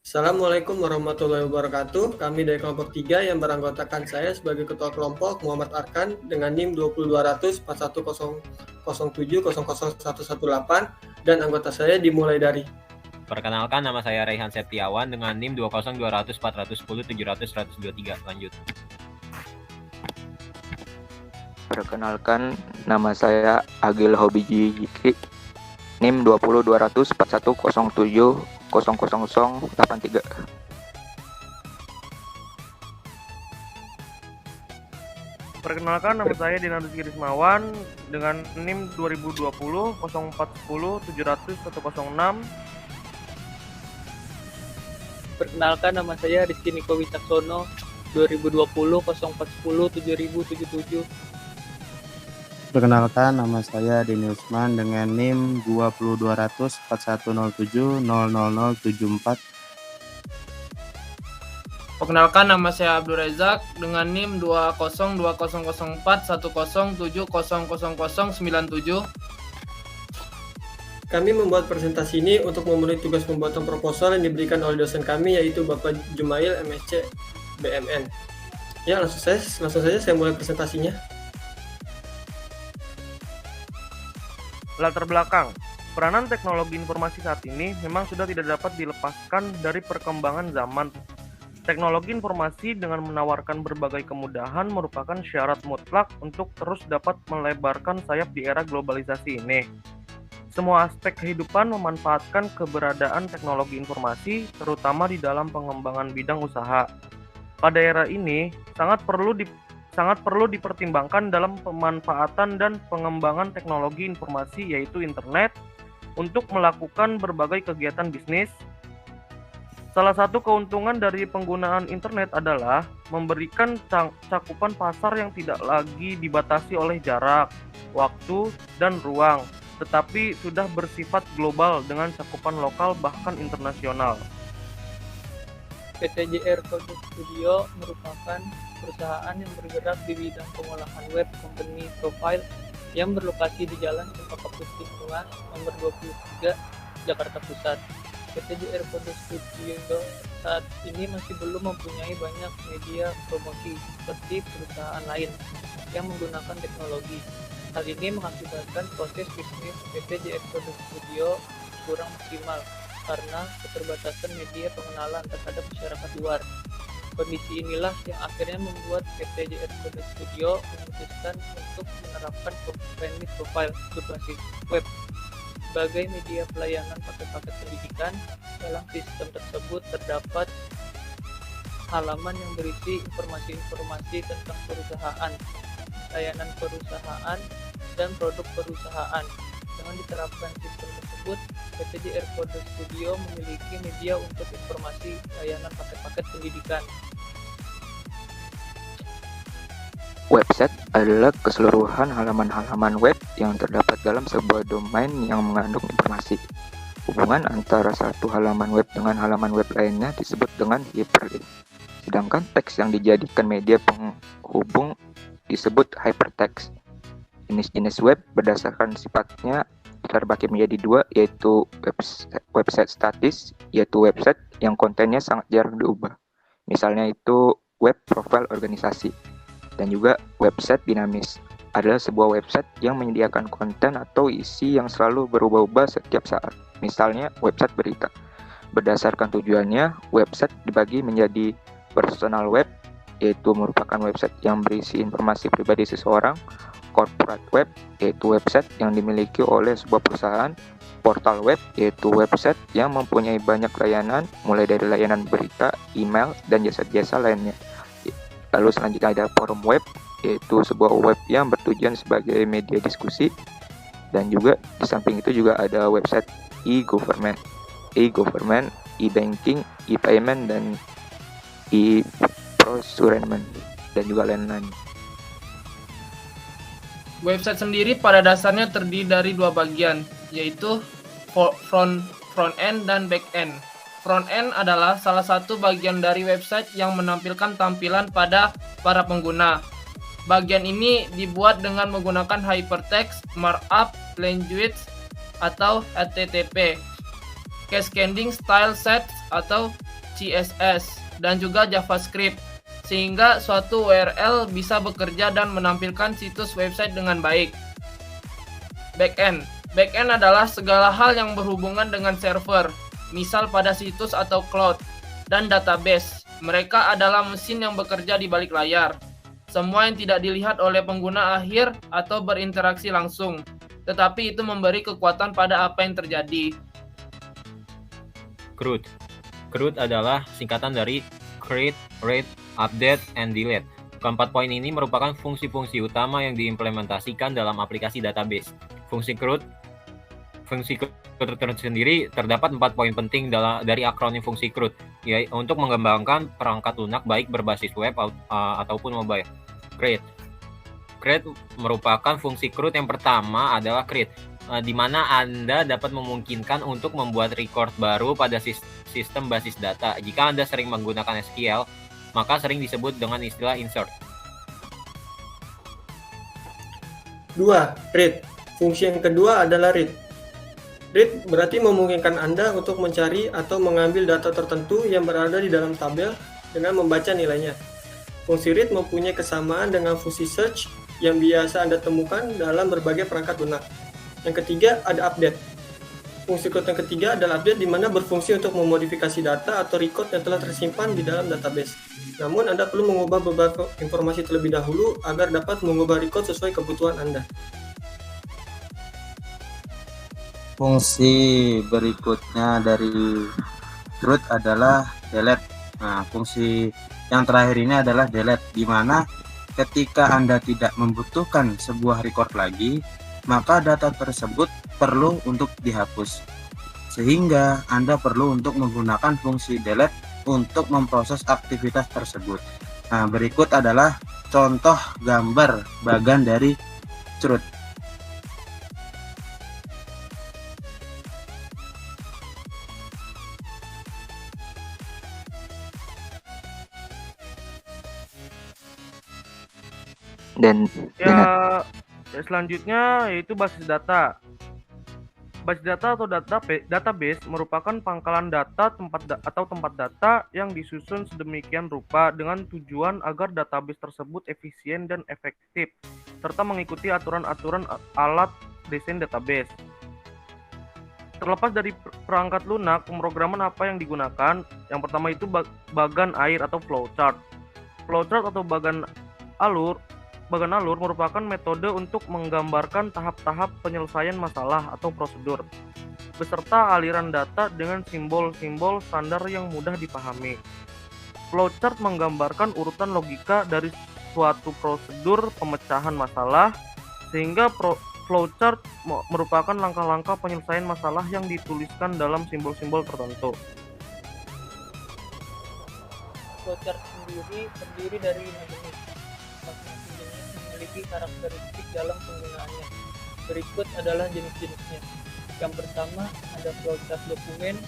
Assalamualaikum warahmatullahi wabarakatuh. Kami dari kelompok 3 yang beranggotakan saya sebagai ketua kelompok Muhammad Arkan dengan NIM 202004107001118 dan anggota saya dimulai dari. Perkenalkan, nama saya Raihan Septiawan dengan NIM 202004107001123. Lanjut. Perkenalkan, nama saya Agil Hobiji Jikri, NIM 202004107000083. Perkenalkan, nama saya Dinarus Girismawan dengan NIM 2020 0410 700 106. Perkenalkan, nama saya Rizky Niko Wicaksono 2020 0410 7077. Perkenalkan, nama saya Denny Usman dengan NIM 20200 4107 00074. Perkenalkan, nama saya Abdul Rezak dengan NIM 202004107000097. Kami membuat presentasi ini untuk memenuhi tugas pembuatan proposal yang diberikan oleh dosen kami yaitu Bapak Jumail MSc BMN. Ya, langsung saja saya mulai presentasinya. Latar belakang. Peranan teknologi informasi saat ini memang sudah tidak dapat dilepaskan dari perkembangan zaman. Teknologi informasi dengan menawarkan berbagai kemudahan merupakan syarat mutlak untuk terus dapat melebarkan sayap di era globalisasi ini. Semua aspek kehidupan memanfaatkan keberadaan teknologi informasi, terutama di dalam pengembangan bidang usaha. Pada era ini, sangat perlu dipertimbangkan dalam pemanfaatan dan pengembangan teknologi informasi yaitu internet untuk melakukan berbagai kegiatan bisnis. Salah satu keuntungan dari penggunaan internet adalah memberikan cakupan pasar yang tidak lagi dibatasi oleh jarak, waktu, dan ruang, tetapi sudah bersifat global dengan cakupan lokal bahkan internasional. PT JR Code Studio merupakan perusahaan yang bergerak di bidang pengolahan web company profile yang berlokasi di Jalan Cempaka Putih Tengah, nomor 23, Jakarta Pusat. PT JR Code Studio saat ini masih belum mempunyai banyak media promosi seperti perusahaan lain yang menggunakan teknologi. Hal ini mengakibatkan proses bisnis PT JR Code Studio kurang maksimal karena keterbatasan media pengenalan terhadap masyarakat luar. Kondisi inilah yang akhirnya membuat PT JR Code Studio memutuskan untuk menerapkan company profile berbasis web sebagai media pelayanan paket-paket pendidikan. Dalam sistem tersebut terdapat halaman yang berisi informasi-informasi tentang perusahaan, layanan perusahaan, dan produk perusahaan. Dengan diterapkan sistem tersebut, PT JR Code Studio memiliki media untuk informasi layanan paket-paket pendidikan. Website adalah keseluruhan halaman-halaman web yang terdapat dalam sebuah domain yang mengandung informasi. Hubungan antara satu halaman web dengan halaman web lainnya disebut dengan hyperlink. Sedangkan teks yang dijadikan media penghubung disebut hypertext. Jenis-jenis web berdasarkan sifatnya terbagi menjadi dua, yaitu website statis, yaitu website yang kontennya sangat jarang diubah. Misalnya itu web profile organisasi. Dan juga website dinamis, adalah sebuah website yang menyediakan konten atau isi yang selalu berubah-ubah setiap saat. Misalnya website berita. Berdasarkan tujuannya, website dibagi menjadi personal web, yaitu merupakan website yang berisi informasi pribadi seseorang, corporate web, yaitu website yang dimiliki oleh sebuah perusahaan, portal web, yaitu website yang mempunyai banyak layanan, mulai dari layanan berita, email, dan jasa-jasa lainnya. Lalu selanjutnya ada forum web, yaitu sebuah web yang bertujuan sebagai media diskusi. Dan juga di samping itu juga ada website e-government, e-banking, e-payment, dan e-procurement, dan juga lain-lain. Website sendiri pada dasarnya terdiri dari dua bagian, yaitu front end dan back end. Front end adalah salah satu bagian dari website yang menampilkan tampilan pada para pengguna. Bagian ini dibuat dengan menggunakan hypertext, markup, language, atau HTTP, cascading style sets atau CSS, dan juga JavaScript, sehingga suatu URL bisa bekerja dan menampilkan situs website dengan baik. Backend. Backend adalah segala hal yang berhubungan dengan server, misal pada situs atau cloud, dan database. Mereka adalah mesin yang bekerja di balik layar. Semua yang tidak dilihat oleh pengguna akhir atau berinteraksi langsung, tetapi itu memberi kekuatan pada apa yang terjadi. CRUD. CRUD adalah singkatan dari Create, Read, Update, and Delete. Keempat poin ini merupakan fungsi-fungsi utama yang diimplementasikan dalam aplikasi database. Fungsi CRUD tersendiri terdapat 4 poin penting dari akronim fungsi CRUD, yaitu untuk mengembangkan perangkat lunak baik berbasis web ataupun mobile. Create merupakan fungsi CRUD yang pertama adalah create, di mana Anda dapat memungkinkan untuk membuat record baru pada sistem basis data. Jika Anda sering menggunakan SQL, maka sering disebut dengan istilah insert. 2. Read. Fungsi yang kedua adalah read. Read berarti memungkinkan Anda untuk mencari atau mengambil data tertentu yang berada di dalam tabel dengan membaca nilainya. Fungsi read mempunyai kesamaan dengan fungsi search yang biasa Anda temukan dalam berbagai perangkat lunak. Yang ketiga ada update. Fungsi CRUD yang ketiga adalah update, di mana berfungsi untuk memodifikasi data atau record yang telah tersimpan di dalam database. Namun Anda perlu mengubah beberapa informasi terlebih dahulu agar dapat mengubah record sesuai kebutuhan Anda. Fungsi berikutnya dari CRUD adalah delete. Nah, fungsi yang terakhir ini adalah delete, di mana ketika Anda tidak membutuhkan sebuah record lagi, maka data tersebut perlu untuk dihapus. Sehingga Anda perlu untuk menggunakan fungsi delete untuk memproses aktivitas tersebut. Nah, berikut adalah contoh gambar bagan dari CRUD. Dan Selanjutnya yaitu basis data. Basis data atau database merupakan pangkalan data tempat data yang disusun sedemikian rupa dengan tujuan agar database tersebut efisien dan efektif serta mengikuti aturan-aturan alat desain database. Terlepas dari perangkat lunak, pemrograman apa yang digunakan? Yang pertama itu bagan air atau flowchart. Flowchart atau bagan alur merupakan metode untuk menggambarkan tahap-tahap penyelesaian masalah atau prosedur, beserta aliran data dengan simbol-simbol standar yang mudah dipahami. Flowchart menggambarkan urutan logika dari suatu prosedur pemecahan masalah, sehingga flowchart merupakan langkah-langkah penyelesaian masalah yang dituliskan dalam simbol-simbol tertentu. Flowchart sendiri terdiri dari 5 jenis. Masing-masing jenis memiliki karakteristik dalam penggunaannya. Berikut adalah jenis-jenisnya. Yang pertama ada flowchart dokumen,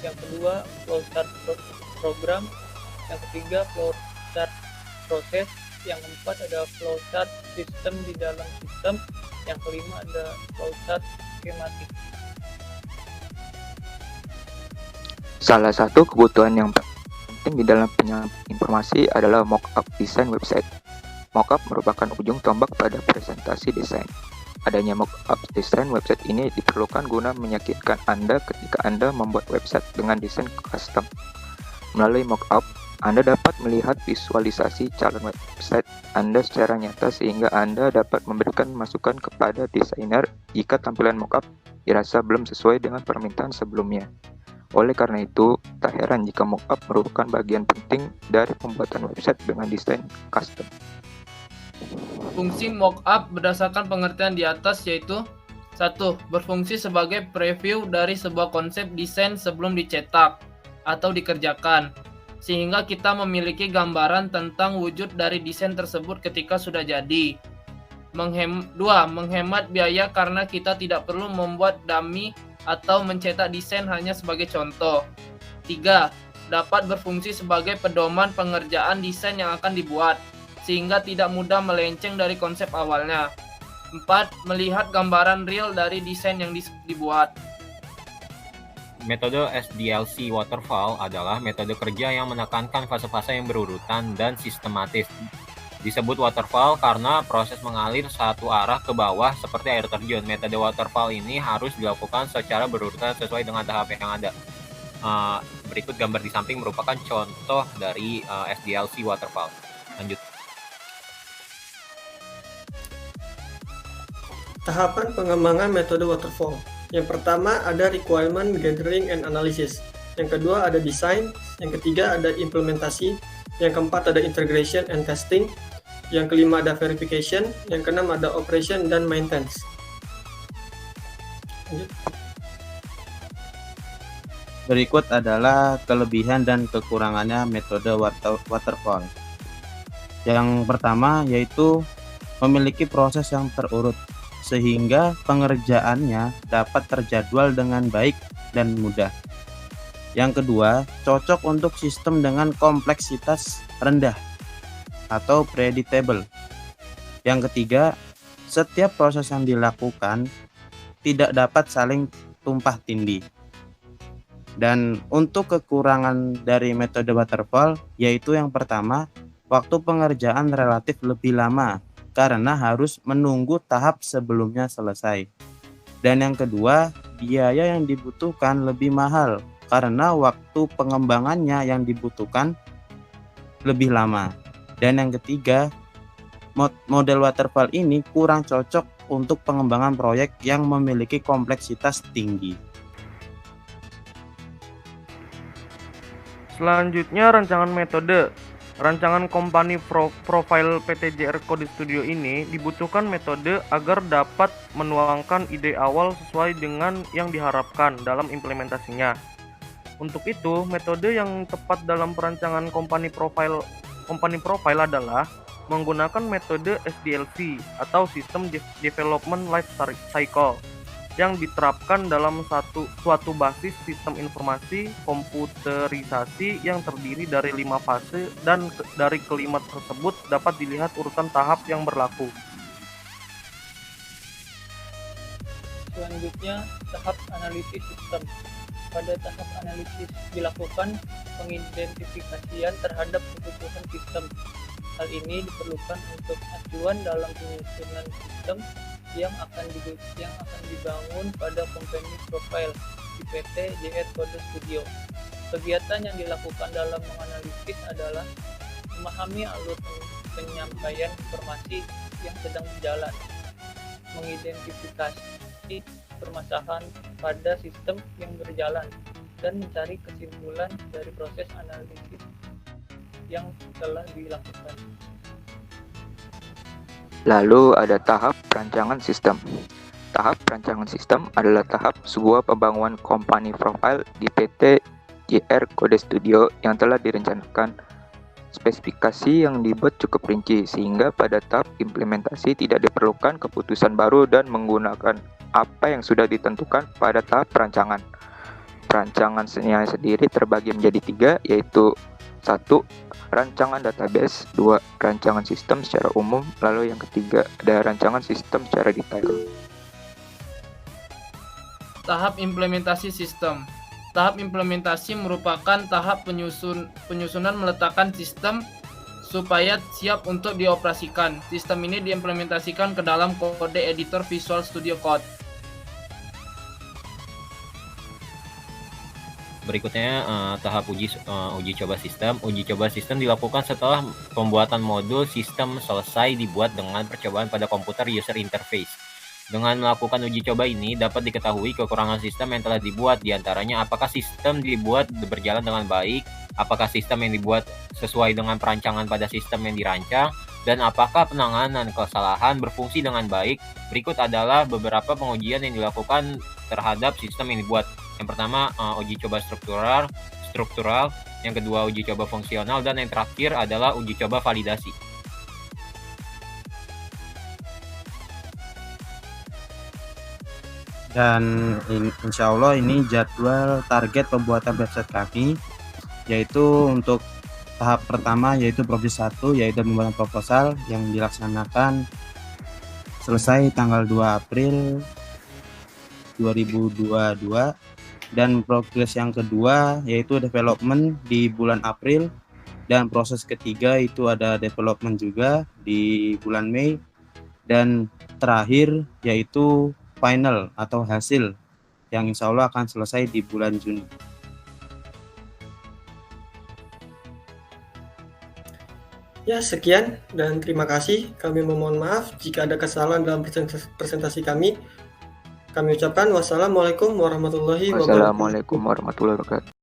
yang kedua flowchart program, yang ketiga flowchart proses, yang keempat ada flowchart sistem di dalam sistem, yang kelima ada flowchart skematik. salah satu kebutuhan yang penting di dalam penyampaian informasi adalah mockup desain website. Mockup merupakan ujung tombak pada presentasi desain. Adanya mockup desain website ini diperlukan guna meyakinkan Anda ketika Anda membuat website dengan desain custom. Melalui mockup, Anda dapat melihat visualisasi calon website Anda secara nyata sehingga Anda dapat memberikan masukan kepada desainer jika tampilan mockup dirasa belum sesuai dengan permintaan sebelumnya. Oleh karena itu, tak heran jika mockup merupakan bagian penting dari pembuatan website dengan desain custom. Fungsi mockup berdasarkan pengertian di atas yaitu 1. Berfungsi sebagai preview dari sebuah konsep desain sebelum dicetak atau dikerjakan, sehingga kita memiliki gambaran tentang wujud dari desain tersebut ketika sudah jadi. 2. Menghemat biaya karena kita tidak perlu membuat dummy atau mencetak desain hanya sebagai contoh. 3. Dapat berfungsi sebagai pedoman pengerjaan desain yang akan dibuat, sehingga tidak mudah melenceng dari konsep awalnya. 4. Melihat gambaran real dari desain yang dibuat. Metode SDLC waterfall adalah metode kerja yang menekankan fase-fase yang berurutan dan sistematis. Disebut waterfall karena proses mengalir satu arah ke bawah seperti air terjun. Metode waterfall ini harus dilakukan secara berurutan sesuai dengan tahap yang ada. Berikut gambar di samping merupakan contoh dari SDLC waterfall. Lanjut. Tahapan pengembangan metode waterfall. Yang pertama ada requirement gathering and analysis. Yang kedua ada design. Yang ketiga ada implementasi. Yang keempat ada integration and testing. Yang kelima ada verification. Yang keenam ada operation dan maintenance. Lanjut. Berikut adalah kelebihan dan kekurangannya metode waterfall. Yang pertama yaitu memiliki proses yang terurut, sehingga pengerjaannya dapat terjadwal dengan baik dan mudah. Yang kedua, cocok untuk sistem dengan kompleksitas rendah atau predictable. Yang ketiga, setiap proses yang dilakukan tidak dapat saling tumpah tindih. Dan untuk kekurangan dari metode waterfall yaitu yang pertama, waktu pengerjaan relatif lebih lama karena harus menunggu tahap sebelumnya selesai. Dan yang kedua, biaya yang dibutuhkan lebih mahal karena waktu pengembangannya yang dibutuhkan lebih lama. Dan yang ketiga, model waterfall ini kurang cocok untuk pengembangan proyek yang memiliki kompleksitas tinggi. Selanjutnya rancangan metode. Rancangan company profile PTJR Code Studio ini dibutuhkan metode agar dapat menuangkan ide awal sesuai dengan yang diharapkan dalam implementasinya. Untuk itu, metode yang tepat dalam perancangan company profile adalah menggunakan metode SDLC atau System Development Life Cycle yang diterapkan dalam suatu basis sistem informasi komputerisasi yang terdiri dari 5 fase, dan dari kelima tersebut dapat dilihat urutan tahap yang berlaku. Selanjutnya, tahap analisis sistem. Pada tahap analisis dilakukan pengidentifikasian terhadap kebutuhan sistem. Hal ini diperlukan untuk acuan dalam penyusunan sistem yang akan dibangun pada company profile di PT JR Code Studio. Kegiatan yang dilakukan dalam menganalisis adalah memahami alur penyampaian informasi yang sedang berjalan, mengidentifikasi permasalahan pada sistem yang berjalan, dan mencari kesimpulan dari proses analisis yang telah dilakukan. Lalu ada tahap perancangan sistem. Tahap perancangan sistem adalah tahap sebuah pembangunan company profile di PT JR Code Studio yang telah direncanakan. Spesifikasi yang dibuat cukup rinci sehingga pada tahap implementasi tidak diperlukan keputusan baru dan menggunakan apa yang sudah ditentukan pada tahap perancangan. Perancangannya sendiri terbagi menjadi 3, yaitu 1. Rancangan database, 2. Rancangan sistem secara umum, lalu yang ketiga ada rancangan sistem secara detail. Tahap implementasi sistem. Tahap implementasi merupakan tahap penyusunan meletakkan sistem supaya siap untuk dioperasikan. Sistem ini diimplementasikan ke dalam kode editor Visual Studio Code. Berikutnya tahap uji coba sistem. Uji coba sistem dilakukan setelah pembuatan modul sistem selesai dibuat dengan percobaan pada komputer user interface. Dengan melakukan uji coba ini dapat diketahui kekurangan sistem yang telah dibuat, diantaranya apakah sistem dibuat berjalan dengan baik, apakah sistem yang dibuat sesuai dengan perancangan pada sistem yang dirancang, dan apakah penanganan kesalahan berfungsi dengan baik. Berikut adalah beberapa pengujian yang dilakukan terhadap sistem yang dibuat. Yang pertama, uji coba struktural, yang kedua uji coba fungsional, dan yang terakhir adalah uji coba validasi. Dan insya Allah ini jadwal target pembuatan website kami, yaitu untuk tahap pertama yaitu proses 1 yaitu pembuatan proposal yang dilaksanakan selesai tanggal 2 April 2022. Dan progres yang kedua yaitu development di bulan April, dan proses ketiga itu ada development juga di bulan Mei, dan terakhir yaitu final atau hasil yang insya Allah akan selesai di bulan Juni. Ya, sekian dan terima kasih. Kami memohon maaf jika ada kesalahan dalam presentasi kami. Kami ucapkan wassalamualaikum warahmatullahi wabarakatuh. Wassalamualaikum warahmatullahi wabarakatuh.